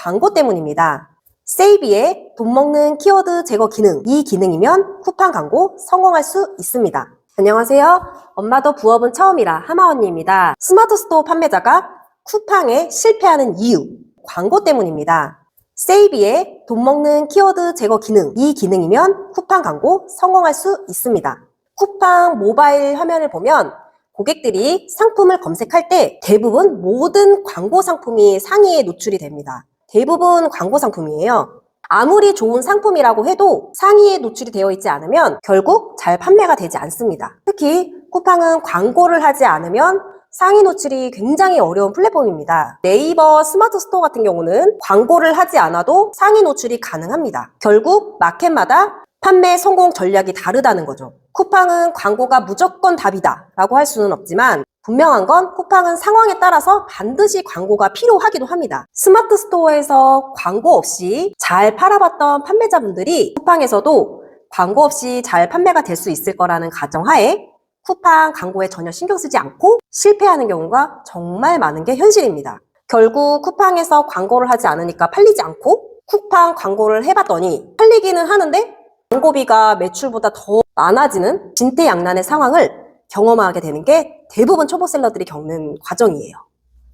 광고 때문입니다. 세이비의 돈 먹는 키워드 제거 기능, 이 기능이면 쿠팡 광고 성공할 수 있습니다. 안녕하세요. 엄마도 부업은 처음이라 하마 언니입니다. 스마트 스토어 판매자가 쿠팡에 실패하는 이유, 광고 때문입니다. 세이비의 돈 먹는 키워드 제거 기능, 이 기능이면 쿠팡 광고 성공할 수 있습니다. 쿠팡 모바일 화면을 보면 고객들이 상품을 검색할 때 대부분 모든 광고 상품이 상위에 노출이 됩니다. 대부분 광고 상품이에요. 아무리 좋은 상품이라고 해도 상위에 노출이 되어 있지 않으면 결국 잘 판매가 되지 않습니다. 특히 쿠팡은 광고를 하지 않으면 상위 노출이 굉장히 어려운 플랫폼입니다. 네이버 스마트 스토어 같은 경우는 광고를 하지 않아도 상위 노출이 가능합니다. 결국 마켓마다 판매 성공 전략이 다르다는 거죠. 쿠팡은 광고가 무조건 답이다 라고 할 수는 없지만 분명한 건 쿠팡은 상황에 따라서 반드시 광고가 필요하기도 합니다. 스마트 스토어에서 광고 없이 잘 팔아봤던 판매자분들이 쿠팡에서도 광고 없이 잘 판매가 될 수 있을 거라는 가정하에 쿠팡 광고에 전혀 신경 쓰지 않고 실패하는 경우가 정말 많은 게 현실입니다. 결국 쿠팡에서 광고를 하지 않으니까 팔리지 않고 쿠팡 광고를 해봤더니 팔리기는 하는데 광고비가 매출보다 더 많아지는 진퇴양난의 상황을 경험하게 되는 게 대부분 초보셀러들이 겪는 과정이에요.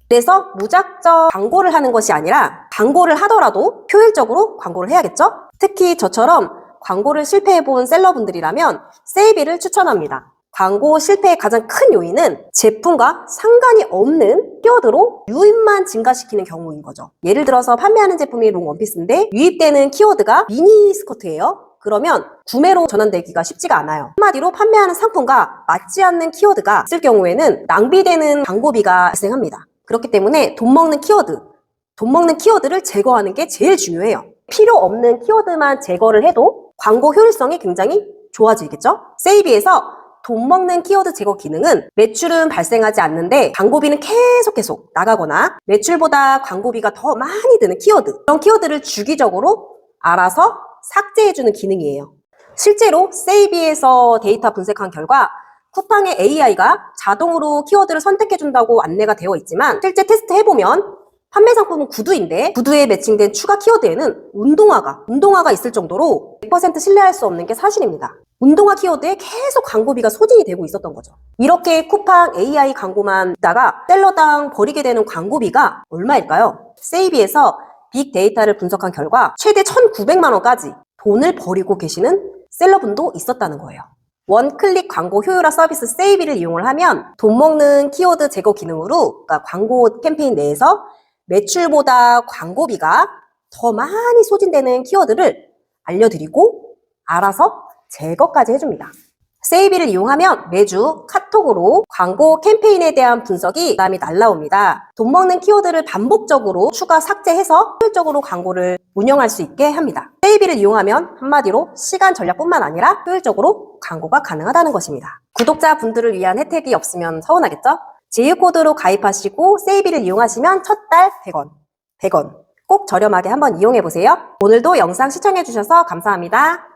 그래서 무작정 광고를 하는 것이 아니라 광고를 하더라도 효율적으로 광고를 해야겠죠? 특히 저처럼 광고를 실패해본 셀러분들이라면 세이비를 추천합니다. 광고 실패의 가장 큰 요인은 제품과 상관이 없는 키워드로 유입만 증가시키는 경우인 거죠. 예를 들어서 판매하는 제품이 롱 원피스인데 유입되는 키워드가 미니 스커트예요. 그러면 구매로 전환되기가 쉽지가 않아요. 한마디로 판매하는 상품과 맞지 않는 키워드가 있을 경우에는 낭비되는 광고비가 발생합니다. 그렇기 때문에 돈 먹는 키워드를 제거하는 게 제일 중요해요. 필요 없는 키워드만 제거를 해도 광고 효율성이 굉장히 좋아지겠죠? 세이비에서 돈 먹는 키워드 제거 기능은 매출은 발생하지 않는데 광고비는 계속 나가거나 매출보다 광고비가 더 많이 드는 키워드, 그런 키워드를 주기적으로 알아서 삭제해주는 기능이에요. 실제로 세이비에서 데이터 분석한 결과 쿠팡의 AI가 자동으로 키워드를 선택해준다고 안내가 되어 있지만 실제 테스트 해보면 판매 상품은 구두인데 구두에 매칭된 추가 키워드에는 운동화가 있을 정도로 100% 신뢰할 수 없는 게 사실입니다. 운동화 키워드에 계속 광고비가 소진이 되고 있었던 거죠. 이렇게 쿠팡 AI 광고만 있다가 셀러당 버리게 되는 광고비가 얼마일까요? 세이비에서 빅데이터를 분석한 결과 최대 1,900만 원까지 돈을 버리고 계시는 셀러분도 있었다는 거예요. 원클릭 광고 효율화 서비스 세이비를 이용을 하면 돈 먹는 키워드 제거 기능으로, 그러니까 광고 캠페인 내에서 매출보다 광고비가 더 많이 소진되는 키워드를 알려드리고 알아서 제거까지 해줍니다. 세이비를 이용하면 매주 카톡으로 광고 캠페인에 대한 분석이 부담이 날라옵니다. 돈 먹는 키워드를 반복적으로 추가 삭제해서 효율적으로 광고를 운영할 수 있게 합니다. 세이비를 이용하면 한마디로 시간 전략뿐만 아니라 효율적으로 광고가 가능하다는 것입니다. 구독자분들을 위한 혜택이 없으면 서운하겠죠? 제휴코드로 가입하시고 세이비를 이용하시면 첫 달 100원 꼭 저렴하게 한번 이용해보세요. 오늘도 영상 시청해주셔서 감사합니다.